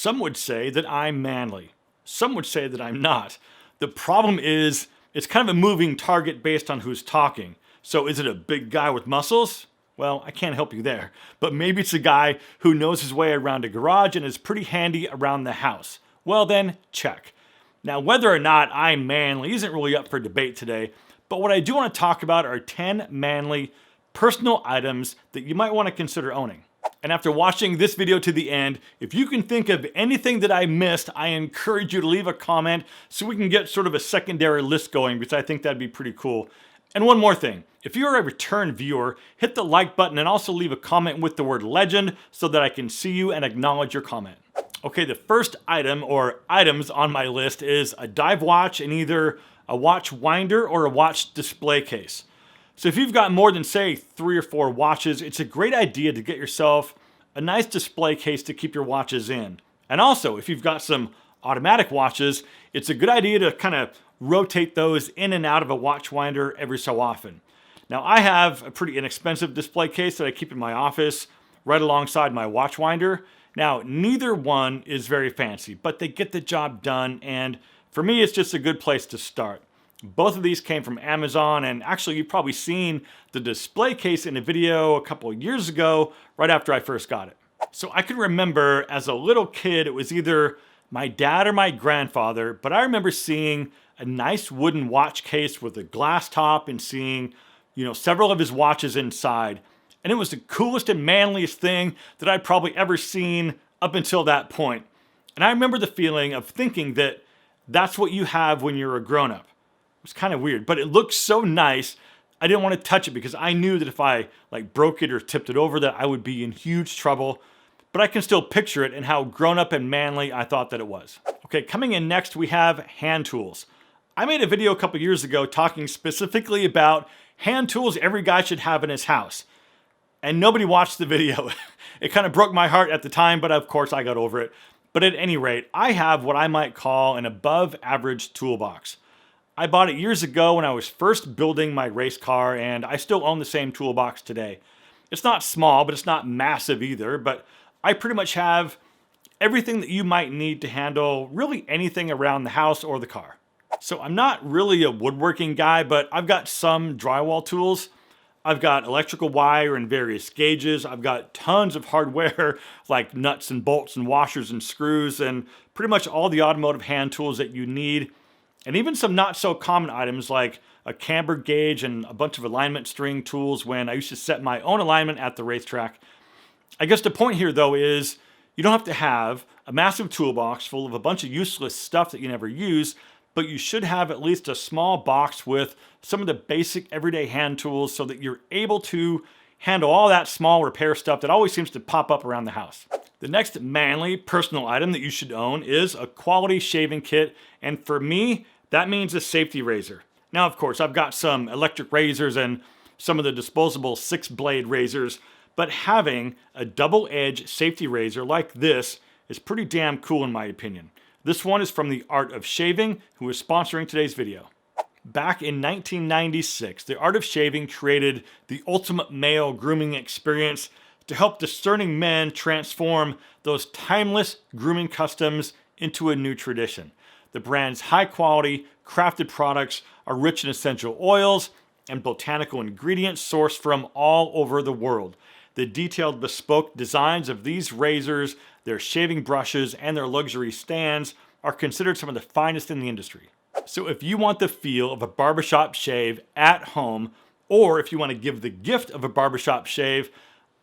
Some would say that I'm manly. Some would say that I'm not. The problem is, it's kind of a moving target based on who's talking. So is it a big guy with muscles? Well, I can't help you there. But maybe it's a guy who knows his way around a garage and is pretty handy around the house. Well then, check. Now, whether or not I'm manly isn't really up for debate today, but what I do want to talk about are 10 manly personal items that you might want to consider owning. And after watching this video to the end, if you can think of anything that I missed, I encourage you to leave a comment so we can get sort of a secondary list going, because I think that'd be pretty cool. And one more thing, if you're a return viewer, hit the like button and also leave a comment with the word legend so that I can see you and acknowledge your comment. Okay, the first item or items on my list is a dive watch and either a watch winder or a watch display case. So if you've got more than, say, 3 or 4 watches, it's a great idea to get yourself a nice display case to keep your watches in. And also, if you've got some automatic watches, it's a good idea to kind of rotate those in and out of a watch winder every so often. Now, I have a pretty inexpensive display case that I keep in my office right alongside my watch winder. Now, neither one is very fancy, but they get the job done, and for me, it's just a good place to start. Both of these came from Amazon, and actually you've probably seen the display case in a video a couple of years ago, right after I first got it. So I can remember as a little kid, it was either my dad or my grandfather, but I remember seeing a nice wooden watch case with a glass top and seeing, several of his watches inside. And it was the coolest and manliest thing that I'd probably ever seen up until that point. And I remember the feeling of thinking that that's what you have when you're a grown-up. It was kind of weird, but it looked so nice. I didn't want to touch it because I knew that if I broke it or tipped it over that I would be in huge trouble. But I can still picture it and how grown up and manly I thought that it was. Okay, coming in next we have hand tools. I made a video a couple years ago talking specifically about hand tools every guy should have in his house. And nobody watched the video. It kind of broke my heart at the time, but of course I got over it. But at any rate, I have what I might call an above average toolbox. I bought it years ago when I was first building my race car, and I still own the same toolbox today. It's not small, but it's not massive either, but I pretty much have everything that you might need to handle really anything around the house or the car. So I'm not really a woodworking guy, but I've got some drywall tools. I've got electrical wire in various gauges. I've got tons of hardware like nuts and bolts and washers and screws and pretty much all the automotive hand tools that you need. And even some not so common items like a camber gauge and a bunch of alignment string tools when I used to set my own alignment at the racetrack. I guess the point here though is you don't have to have a massive toolbox full of a bunch of useless stuff that you never use, but you should have at least a small box with some of the basic everyday hand tools so that you're able to handle all that small repair stuff that always seems to pop up around the house. The next manly personal item that you should own is a quality shaving kit, and for me, that means a safety razor. Now, of course, I've got some electric razors and some of the disposable 6-blade razors, but having a double-edged safety razor like this is pretty damn cool in my opinion. This one is from The Art of Shaving, who is sponsoring today's video. Back in 1996, The Art of Shaving created the ultimate male grooming experience to help discerning men transform those timeless grooming customs into a new tradition. The brand's high-quality, crafted products are rich in essential oils and botanical ingredients sourced from all over the world. The detailed bespoke designs of these razors, their shaving brushes, and their luxury stands are considered some of the finest in the industry. So if you want the feel of a barbershop shave at home, or if you want to give the gift of a barbershop shave,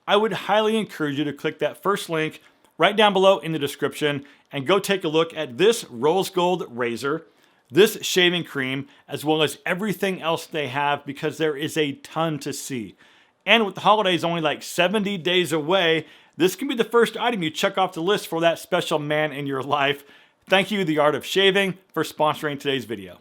I would highly encourage you to click that first link right down below in the description and go take a look at this rose gold razor, this shaving cream, as well as everything else they have, because there is a ton to see. And with the holidays only like 70 days away, this can be the first item you check off the list for that special man in your life. Thank you, The Art of Shaving, for sponsoring today's video.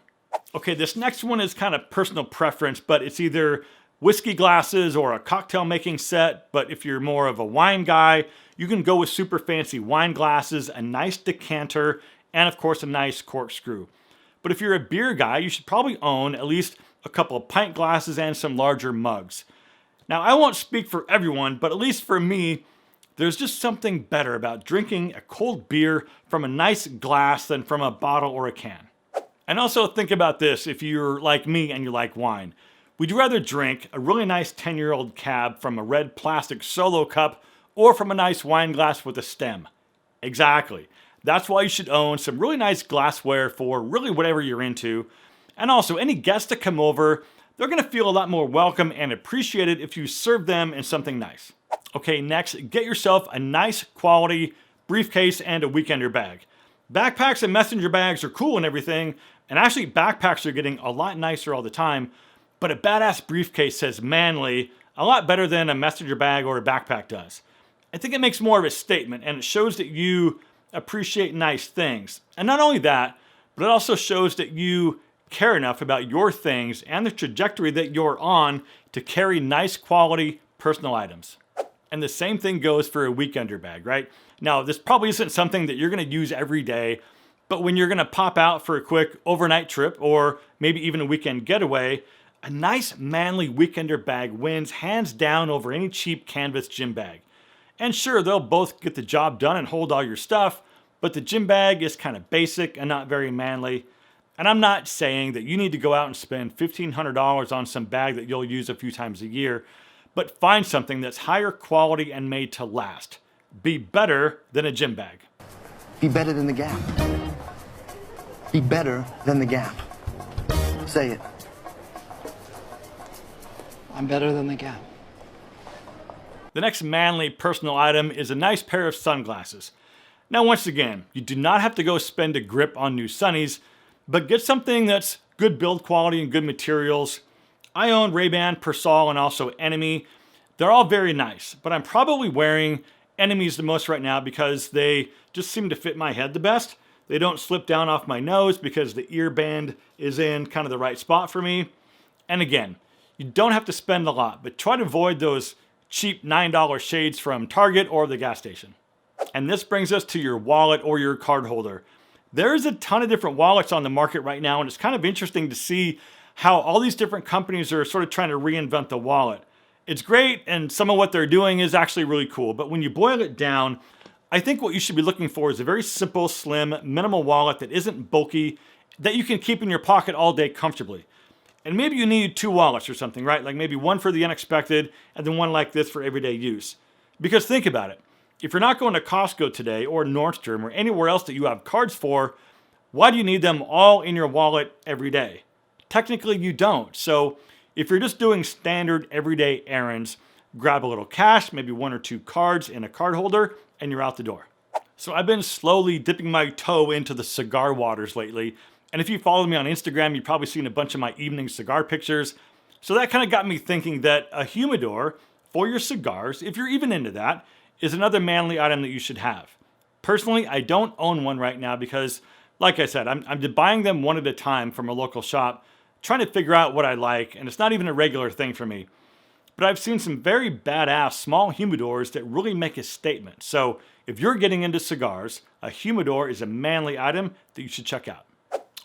Okay, this next one is kind of personal preference, but it's either whiskey glasses or a cocktail making set. But if you're more of a wine guy, you can go with super fancy wine glasses, a nice decanter, and of course a nice corkscrew. But if you're a beer guy, you should probably own at least a couple of pint glasses and some larger mugs. Now, I won't speak for everyone, but at least for me, There's just something better about drinking a cold beer from a nice glass than from a bottle or a can. And also think about this if you're like me and you like wine. Would you rather drink a really nice 10-year-old cab from a red plastic solo cup or from a nice wine glass with a stem? Exactly. That's why you should own some really nice glassware for really whatever you're into. And also, any guests that come over, they're going to feel a lot more welcome and appreciated if you serve them in something nice. Okay, next, get yourself a nice quality briefcase and a weekender bag. Backpacks and messenger bags are cool and everything, and actually backpacks are getting a lot nicer all the time, but a badass briefcase says manly a lot better than a messenger bag or a backpack does. I think it makes more of a statement, and it shows that you appreciate nice things. And not only that, but it also shows that you care enough about your things and the trajectory that you're on to carry nice quality personal items. And the same thing goes for a weekender bag, right? Now, this probably isn't something that you're gonna use every day, but when you're gonna pop out for a quick overnight trip or maybe even a weekend getaway, a nice manly weekender bag wins hands down over any cheap canvas gym bag. And sure, they'll both get the job done and hold all your stuff, but the gym bag is kind of basic and not very manly. And I'm not saying that you need to go out and spend $1,500 on some bag that you'll use a few times a year, but find something that's higher quality and made to last. Be better than a gym bag. Be better than the Gap. Be better than the Gap. Say it. I'm better than the Gap. The next manly personal item is a nice pair of sunglasses. Now, once again, you do not have to go spend a grip on new sunnies, but get something that's good build quality and good materials. I own Ray-Ban, Persol, and also Enemy. They're all very nice, but I'm probably wearing Enemies the most right now because they just seem to fit my head the best. They don't slip down off my nose because the ear band is in kind of the right spot for me. And again, you don't have to spend a lot, but try to avoid those cheap $9 shades from Target or the gas station. And this brings us to your wallet or your card holder. There's a ton of different wallets on the market right now, and it's kind of interesting to see how all these different companies are sort of trying to reinvent the wallet. It's great, and some of what they're doing is actually really cool, but when you boil it down, I think what you should be looking for is a very simple, slim, minimal wallet that isn't bulky, that you can keep in your pocket all day comfortably. And maybe you need two wallets or something, right? Like maybe one for the unexpected and then one like this for everyday use. Because think about it. If you're not going to Costco today or Nordstrom or anywhere else that you have cards for, why do you need them all in your wallet every day? Technically, you don't. So if you're just doing standard everyday errands, grab a little cash, maybe one or two cards in a card holder, and you're out the door. So I've been slowly dipping my toe into the cigar waters lately. And if you follow me on Instagram, you've probably seen a bunch of my evening cigar pictures. So that kind of got me thinking that a humidor for your cigars, if you're even into that, is another manly item that you should have. Personally, I don't own one right now because, like I said, I'm buying them one at a time from a local shop, trying to figure out what I like, and it's not even a regular thing for me. But I've seen some very badass small humidors that really make a statement. So if you're getting into cigars, a humidor is a manly item that you should check out.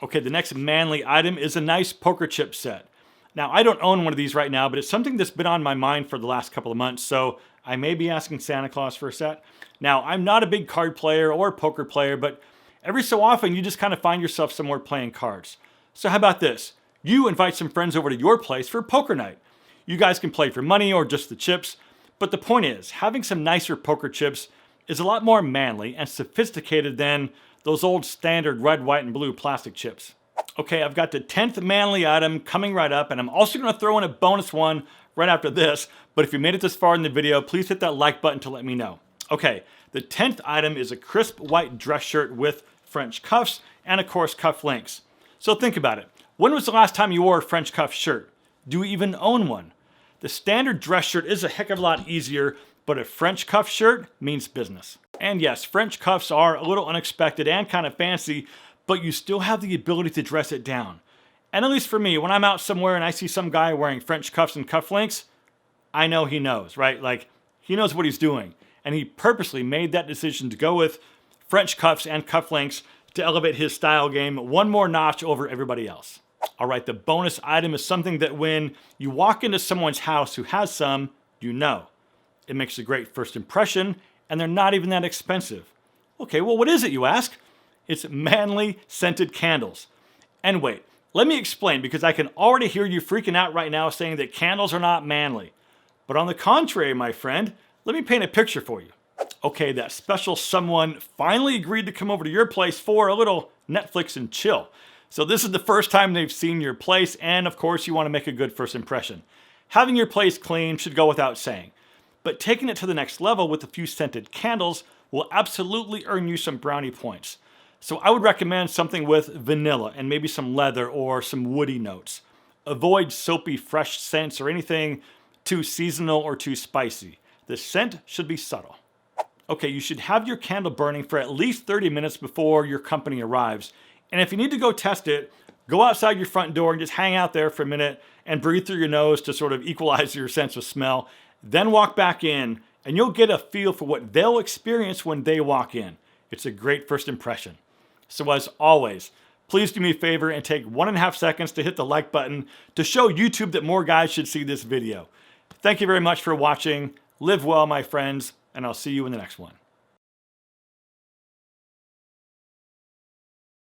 Okay, the next manly item is a nice poker chip set. Now, I don't own one of these right now, but it's something that's been on my mind for the last couple of months, so I may be asking Santa Claus for a set. Now, I'm not a big card player or poker player, but every so often you just kind of find yourself somewhere playing cards. So how about this? You invite some friends over to your place for poker night. You guys can play for money or just the chips, but the point is, having some nicer poker chips is a lot more manly and sophisticated than those old standard red, white, and blue plastic chips. Okay, I've got the 10th manly item coming right up, and I'm also going to throw in a bonus one right after this, but if you made it this far in the video, please hit that like button to let me know. Okay, the 10th item is a crisp white dress shirt with French cuffs and, of course, cuff links. So think about it. When was the last time you wore a French cuff shirt? Do you even own one? The standard dress shirt is a heck of a lot easier, but a French cuff shirt means business. And yes, French cuffs are a little unexpected and kind of fancy, but you still have the ability to dress it down. And at least for me, when I'm out somewhere and I see some guy wearing French cuffs and cufflinks, I know he knows, right? Like, he knows what he's doing. And he purposely made that decision to go with French cuffs and cufflinks to elevate his style game one more notch over everybody else. All right, the bonus item is something that when you walk into someone's house who has some, you know. It makes a great first impression, and they're not even that expensive. Okay, well, what is it, you ask? It's manly scented candles. And wait, let me explain, because I can already hear you freaking out right now saying that candles are not manly. But on the contrary, my friend, let me paint a picture for you. Okay, that special someone finally agreed to come over to your place for a little Netflix and chill. So this is the first time they've seen your place, and of course you want to make a good first impression. Having your place clean should go without saying. But taking it to the next level with a few scented candles will absolutely earn you some brownie points. So I would recommend something with vanilla and maybe some leather or some woody notes. Avoid soapy fresh scents or anything too seasonal or too spicy. The scent should be subtle. Okay, you should have your candle burning for at least 30 minutes before your company arrives. And if you need to go test it, go outside your front door and just hang out there for a minute and breathe through your nose to sort of equalize your sense of smell. Then walk back in and you'll get a feel for what they'll experience when they walk in. It's a great first impression. So as always, please do me a favor and take 1.5 seconds to hit the like button to show YouTube that more guys should see this video. Thank you very much for watching. Live well, my friends, and I'll see you in the next one.